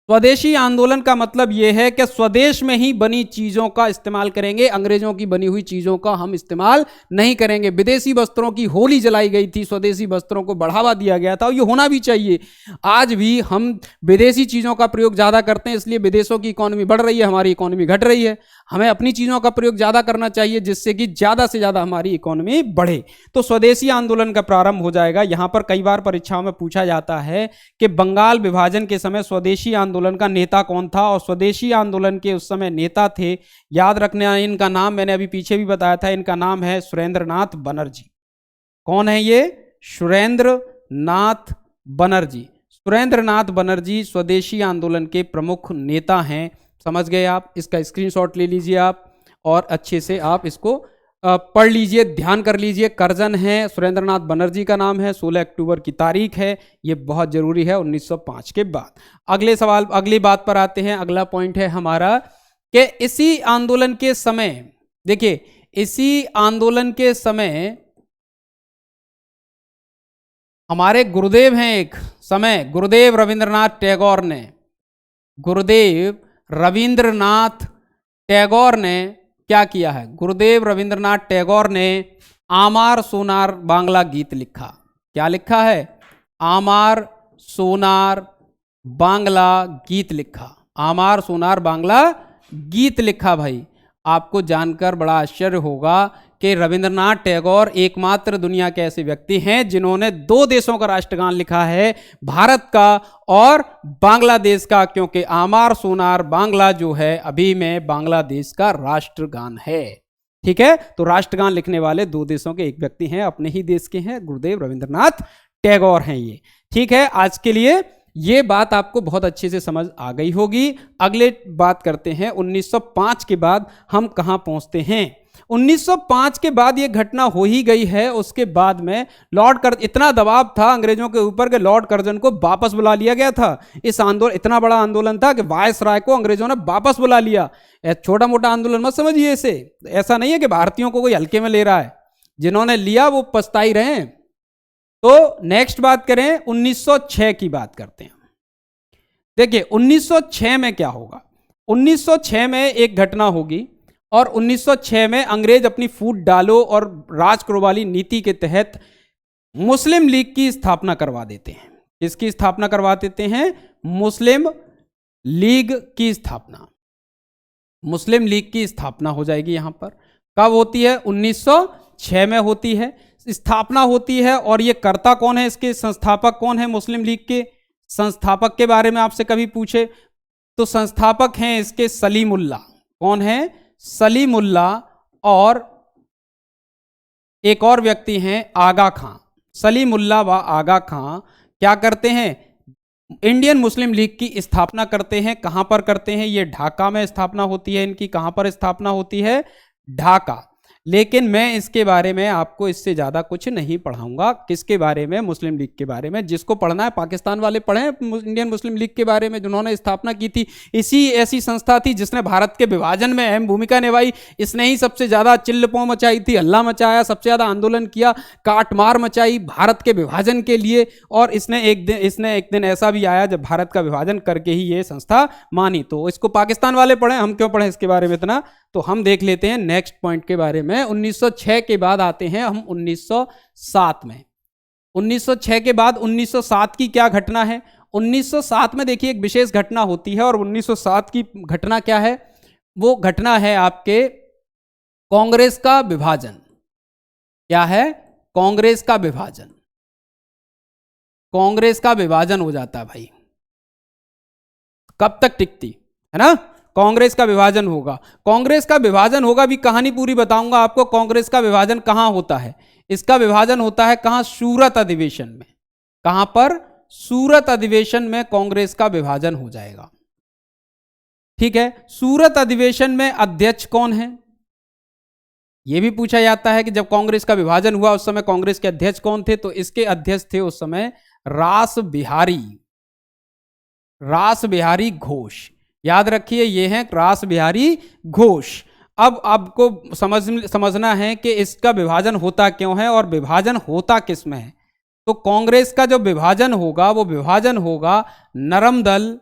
Speaker 1: स्वदेशी आंदोलन का मतलब यह है कि स्वदेश में ही बनी चीजों का इस्तेमाल करेंगे, अंग्रेजों की बनी हुई चीजों का हम इस्तेमाल नहीं करेंगे। विदेशी वस्त्रों की होली जलाई गई थी, स्वदेशी वस्त्रों को बढ़ावा दिया गया था, और ये होना भी चाहिए। आज भी हम विदेशी चीजों का प्रयोग ज्यादा करते हैं, इसलिए विदेशों की इकोनॉमी बढ़ रही है, हमारी इकोनॉमी घट रही है। हमें अपनी चीजों का प्रयोग ज्यादा करना चाहिए, जिससे कि ज्यादा से ज्यादा हमारी इकोनॉमी बढ़े। तो स्वदेशी आंदोलन का प्रारंभ हो जाएगा। यहां पर कई बार परीक्षाओं में पूछा जाता है कि बंगाल विभाजन के समय स्वदेशी आंदोलन का नेता कौन था, और स्वदेशी आंदोलन के उस समय नेता थे, याद रखना इनका नाम मैंने अभी पीछे भी बताया था, इनका नाम है सुरेंद्रनाथ बनर्जी। कौन है ये? सुरेंद्रनाथ बनर्जी। सुरेंद्रनाथ बनर्जी स्वदेशी आंदोलन के प्रमुख नेता हैं। समझ गए आप? इसका स्क्रीनशॉट ले लीजिए आप, और अच्छे से आप इसको पढ़ लीजिए, ध्यान कर लीजिए। कर्जन है, सुरेंद्रनाथ बनर्जी का नाम है, 16 अक्टूबर की तारीख है, ये बहुत जरूरी है 1905 के बाद। अगले सवाल, अगली बात पर आते हैं। अगला पॉइंट है हमारा कि इसी आंदोलन के समय, देखिए इसी आंदोलन के समय हमारे गुरुदेव हैं, एक समय गुरुदेव रविंद्रनाथ टैगोर ने, गुरुदेव रविंद्रनाथ टैगोर ने क्या किया है, गुरुदेव रविंद्रनाथ टैगोर ने आमार सोनार बांग्ला गीत लिखा। क्या लिखा है? आमार सोनार बांग्ला गीत लिखा। आमार सोनार बांग्ला गीत लिखा। भाई आपको जानकर बड़ा आश्चर्य होगा कि रविंद्रनाथ टैगोर एकमात्र दुनिया के ऐसे व्यक्ति हैं जिन्होंने दो देशों का राष्ट्रगान लिखा है, भारत का और बांग्लादेश का, क्योंकि आमार सोनार बांग्ला जो है अभी में बांग्लादेश का राष्ट्रगान है। ठीक है, तो राष्ट्रगान लिखने वाले दो देशों के एक व्यक्ति हैं, अपने ही देश के हैं, गुरुदेव रविंद्रनाथ टैगोर हैं ये। ठीक है, आज के लिए ये बात आपको बहुत अच्छे से समझ आ गई होगी। अगले बात करते हैं 1905 के बाद हम कहां पहुंचते हैं। 1905 के बाद ये घटना हो ही गई है, उसके बाद में इतना दबाव था अंग्रेजों के ऊपर कि लॉर्ड कर्जन को वापस बुला लिया गया था। इस आंदोलन इतना बड़ा आंदोलन था कि वायसराय को अंग्रेजों ने वापस बुला लिया। छोटा मोटा आंदोलन मत समझिए इसे, ऐसा नहीं है कि भारतीयों को कोई हल्के में ले रहा है, जिन्होंने लिया वो पछताई रहे हैं। तो नेक्स्ट बात करें, 1906 की बात करते हैं। देखिए 1906 में क्या होगा। 1906 में एक घटना होगी और 1906 में अंग्रेज अपनी फूट डालो और राजकुरबाली नीति के तहत मुस्लिम लीग की स्थापना करवा देते हैं। किसकी स्थापना करवा देते हैं? मुस्लिम लीग की स्थापना। मुस्लिम लीग की स्थापना हो जाएगी। यहां पर कब होती है? 1906 में होती है, स्थापना होती है। और ये कर्ता कौन है, इसके संस्थापक कौन है? मुस्लिम लीग के संस्थापक के बारे में आपसे कभी पूछे तो संस्थापक हैं इसके सलीमुल्ला। कौन है? सलीमुल्ला। और एक और व्यक्ति हैं आगा खां। सलीमुल्ला व आगा खां क्या करते हैं? इंडियन मुस्लिम लीग की स्थापना करते हैं। कहां पर करते हैं? ये ढाका में स्थापना होती है इनकी। कहां पर स्थापना होती है? ढाका। लेकिन मैं इसके बारे में आपको इससे ज्यादा कुछ नहीं पढ़ाऊंगा। किसके बारे में? मुस्लिम लीग के बारे में। जिसको पढ़ना है पाकिस्तान वाले पढ़ें इंडियन मुस्लिम लीग के बारे में, जिन्होंने स्थापना की थी। इसी ऐसी संस्था थी जिसने भारत के विभाजन में अहम भूमिका निभाई। इसने ही सबसे ज्यादा चिल्लपो मचाई थी, हल्ला मचाया, सबसे ज्यादा आंदोलन किया, काटमार मचाई भारत के विभाजन के लिए। और इसने एक दिन ऐसा भी आया जब भारत का विभाजन करके ही ये संस्था मानी। तो इसको पाकिस्तान वाले पढ़ें, हम क्यों पढ़ें इसके बारे में इतना। तो हम देख लेते हैं नेक्स्ट पॉइंट के बारे में। 1906 के बाद आते हैं हम 1907 में। 1906 के बाद 1907 की क्या घटना है? 1907 में देखिए एक विशेष घटना होती है। और 1907 की घटना क्या है? वो घटना है आपके कांग्रेस का विभाजन। क्या है? कांग्रेस का विभाजन। कांग्रेस का विभाजन हो जाता है भाई। कब तक टिकती है ना? कांग्रेस का विभाजन होगा। कांग्रेस का विभाजन होगा भी, कहानी पूरी बताऊंगा आपको। कांग्रेस का विभाजन कहां होता है? इसका विभाजन होता है कहां? सूरत अधिवेशन में। कहां पर? सूरत अधिवेशन में कांग्रेस का विभाजन हो जाएगा। ठीक है, सूरत अधिवेशन में अध्यक्ष कौन है? यह भी पूछा जाता है कि जब कांग्रेस का विभाजन हुआ उस समय कांग्रेस के अध्यक्ष कौन थे? तो इसके अध्यक्ष थे उस समय रास बिहारी घोष। याद रखिए ये हैं रास बिहारी घोष। अब आपको समझना है कि इसका विभाजन होता क्यों है और विभाजन होता किस में है। तो कांग्रेस का जो विभाजन होगा वो विभाजन होगा नरम दल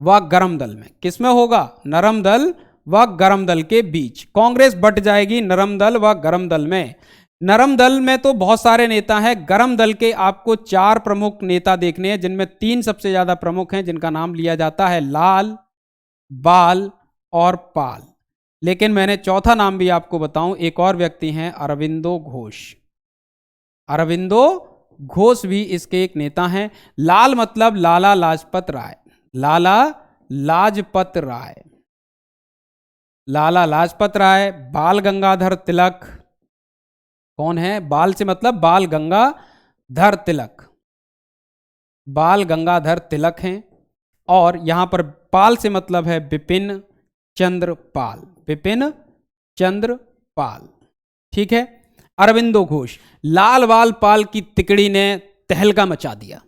Speaker 1: व गरम दल में। किस में होगा? नरम दल व गरम दल के बीच कांग्रेस बट जाएगी नरम दल व गरम दल में। नरम दल में तो बहुत सारे नेता हैं। गरम दल के आपको 4 प्रमुख नेता देखने हैं, जिनमें 3 सबसे ज्यादा प्रमुख हैं, जिनका नाम लिया जाता है लाल, बाल और पाल। लेकिन मैंने चौथा नाम भी आपको बताऊं, एक और व्यक्ति हैं अरविंदो घोष। अरविंदो घोष भी इसके एक नेता हैं। लाल मतलब लाला लाजपत राय। लाला लाजपत राय। लाला लाजपत राय। बाल गंगाधर तिलक। कौन है? बाल से मतलब बाल गंगाधर तिलक। बाल गंगाधर तिलक हैं। और यहां पर पाल से मतलब है बिपिन चंद्र पाल। बिपिन चंद्र पाल। ठीक है, अरविंदो घोष। लाल बाल पाल की तिकड़ी ने तहलका मचा दिया।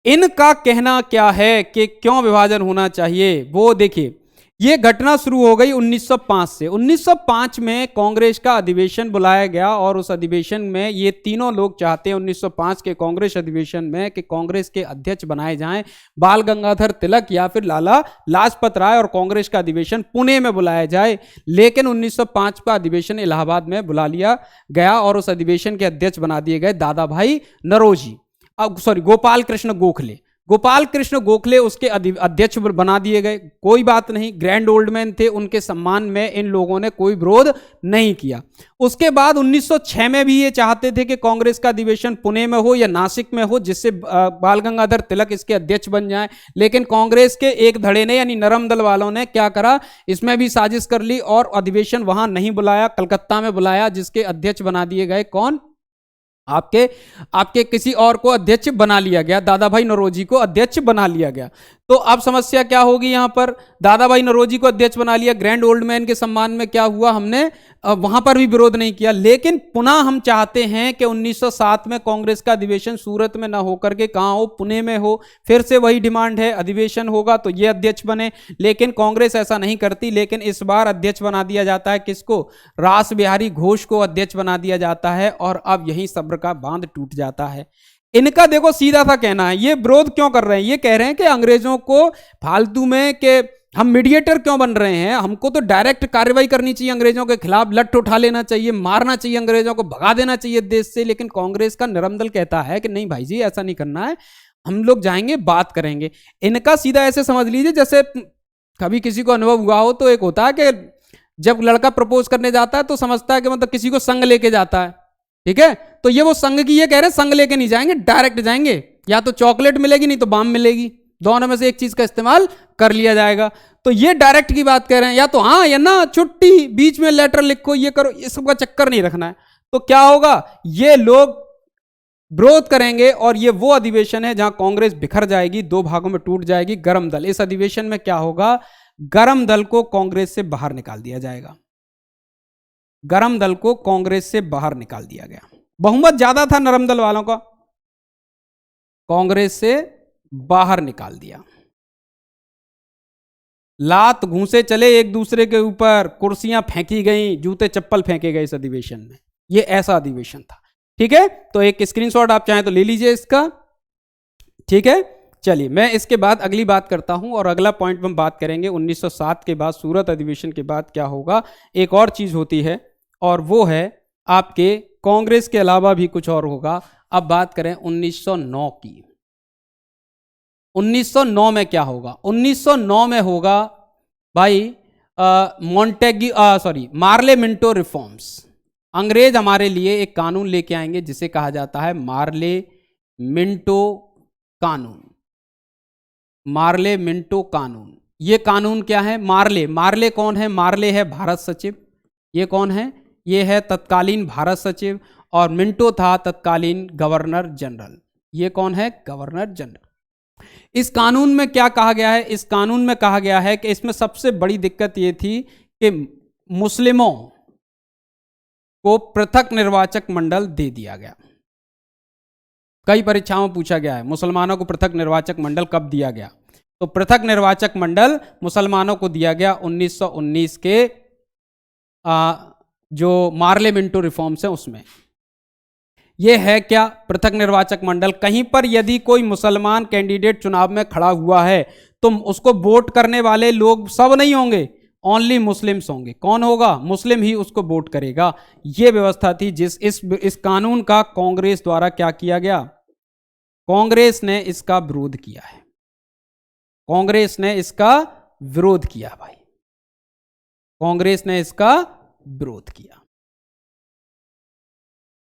Speaker 1: इनका कहना क्या है कि क्यों विभाजन होना चाहिए, वो देखिए। ये घटना शुरू हो गई 1905 से। 1905 में कांग्रेस का अधिवेशन बुलाया गया और उस अधिवेशन में ये तीनों लोग चाहते हैं 1905 के कांग्रेस अधिवेशन में कि कांग्रेस के अध्यक्ष बनाए जाएं बाल गंगाधर तिलक या फिर लाला लाजपत राय, और कांग्रेस का अधिवेशन पुणे में बुलाया जाए। लेकिन 1905 का अधिवेशन इलाहाबाद में बुला लिया गया और उस अधिवेशन के अध्यक्ष बना दिए गए दादा भाई नौरोजी, गोपाल कृष्ण गोखले। गोपाल कृष्ण गोखले उसके अध्यक्ष बना दिए गए। कोई बात नहीं, ग्रैंड ओल्ड मैन थे, उनके सम्मान में इन लोगों ने कोई विरोध नहीं किया। उसके बाद 1906 में भी ये चाहते थे कि कांग्रेस का अधिवेशन पुणे में हो या नासिक में हो, जिससे बाल गंगाधर तिलक इसके अध्यक्ष बन जाएं। लेकिन कांग्रेस के एक धड़े ने यानी नरम दल वालों ने क्या करा, इसमें भी साजिश कर ली और अधिवेशन वहां नहीं बुलाया, कलकत्ता में बुलाया, जिसके अध्यक्ष बना दिए गए कौन, आपके किसी और को अध्यक्ष बना लिया गया, दादा भाई नौरोजी को अध्यक्ष बना लिया गया। तो अब समस्या क्या होगी, यहां पर दादा भाई नौरोजी को अध्यक्ष बना लिया, ग्रैंड ओल्ड मैन के सम्मान में क्या हुआ, हमने वहां पर भी विरोध नहीं किया। लेकिन पुनः हम चाहते हैं कि 1907 में कांग्रेस का अधिवेशन सूरत में ना होकर के कहां हो, पुणे में हो। फिर से वही डिमांड है, अधिवेशन होगा तो ये अध्यक्ष बने। लेकिन कांग्रेस ऐसा नहीं करती। लेकिन इस बार अध्यक्ष बना दिया जाता है किसको, रास बिहारी घोष को अध्यक्ष बना दिया जाता है और अब यही सब्र का बांध टूट जाता है। इनका देखो सीधा सा कहना है, ये विरोध क्यों कर रहे हैं, ये कह रहे हैं कि अंग्रेजों को फालतू में कि हम मीडिएटर क्यों बन रहे हैं, हमको तो डायरेक्ट कार्रवाई करनी चाहिए, अंग्रेजों के खिलाफ लठ उठा लेना चाहिए, मारना चाहिए, अंग्रेजों को भगा देना चाहिए देश से। लेकिन कांग्रेस का नरम दल कहता है कि नहीं भाई जी, ऐसा नहीं करना है, हम लोग जाएंगे बात करेंगे। इनका सीधा ऐसे समझ लीजिए जैसे कभी किसी को अनुभव हुआ हो तो एक होता है कि जब लड़का प्रपोज करने जाता है तो समझता है कि मतलब किसी को संग लेके जाता है, ठीक है। तो ये वो संग की ये कह रहे हैं, संग लेके नहीं जाएंगे, डायरेक्ट जाएंगे, या तो चॉकलेट मिलेगी नहीं तो बाम मिलेगी, दोनों में से एक चीज का इस्तेमाल कर लिया जाएगा। तो ये डायरेक्ट की बात कह रहे हैं, या तो हाँ या ना, छुट्टी, बीच में लेटर लिखो, ये करो, ये सब का चक्कर नहीं रखना है। तो क्या होगा, ये लोग विरोध करेंगे और ये वो अधिवेशन है जहां कांग्रेस बिखर जाएगी, दो भागों में टूट जाएगी। गरम दल, इस अधिवेशन में क्या होगा, गरम दल को कांग्रेस से बाहर निकाल दिया जाएगा। गरम दल को कांग्रेस से बाहर निकाल दिया गया। बहुमत ज्यादा था नरम दल वालों का, कांग्रेस से बाहर निकाल दिया। लात घूंसे चले एक दूसरे के ऊपर, कुर्सियां फेंकी गई, जूते चप्पल फेंके गए इस अधिवेशन में। ये ऐसा अधिवेशन था, ठीक है। तो एक स्क्रीनशॉट आप चाहें तो ले लीजिए इसका, ठीक है। चलिए मैं इसके बाद अगली बात करता हूं और अगला पॉइंट में हम बात करेंगे 1907 के बाद, सूरत अधिवेशन के बाद क्या होगा। एक और चीज होती है और वो है आपके कांग्रेस के अलावा भी कुछ और होगा। अब बात करें 1909 की। 1909 में क्या होगा, 1909 में होगा भाई मार्ले मिंटो रिफॉर्म्स। अंग्रेज हमारे लिए एक कानून लेके आएंगे जिसे कहा जाता है मार्ले मिंटो कानून। मार्ले मिंटो कानून, ये कानून क्या है, मार्ले कौन है, मार्ले है भारत सचिव। ये कौन है, ये है तत्कालीन भारत सचिव, और मिंटो था तत्कालीन गवर्नर जनरल। ये कौन है, गवर्नर जनरल। इस कानून में क्या कहा गया है, इस कानून में कहा गया है कि इसमें सबसे बड़ी दिक्कत ये थी कि मुस्लिमों को पृथक निर्वाचक मंडल दे दिया गया। कई परीक्षाओं में पूछा गया है मुसलमानों को पृथक निर्वाचक मंडल कब दिया गया। तो पृथक निर्वाचक मंडल मुसलमानों को दिया गया 1919 के जो मार्ले मिंटो रिफॉर्म्स है उसमें। यह है क्या, पृथक निर्वाचक मंडल। कहीं पर यदि कोई मुसलमान कैंडिडेट चुनाव में खड़ा हुआ है तो उसको वोट करने वाले लोग सब नहीं होंगे, ओनली मुस्लिम्स होंगे। कौन होगा, मुस्लिम ही उसको वोट करेगा। यह व्यवस्था थी जिस इस कानून का कांग्रेस द्वारा क्या किया गया, कांग्रेस ने इसका विरोध किया है। कांग्रेस ने इसका विरोध किया भाई, कांग्रेस ने इसका विरोध किया।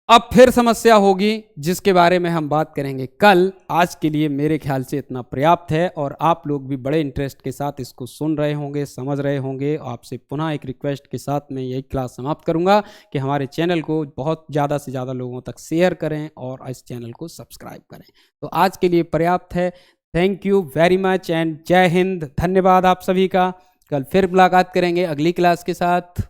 Speaker 1: अब फिर समस्या होगी जिसके बारे में हम बात करेंगे कल। आज के लिए मेरे ख्याल से इतना पर्याप्त है और आप लोग भी बड़े इंटरेस्ट के साथ इसको सुन रहे होंगे, समझ रहे होंगे। आपसे पुनः एक रिक्वेस्ट के साथ मैं यही क्लास समाप्त करूंगा कि हमारे चैनल को बहुत ज़्यादा से ज़्यादा लोगों तक शेयर करें और इस चैनल को सब्सक्राइब करें। तो आज के लिए पर्याप्त है। Thank you very much and जय हिंद। धन्यवाद आप सभी का। कल फिर मुलाकात करेंगे अगली क्लास के साथ।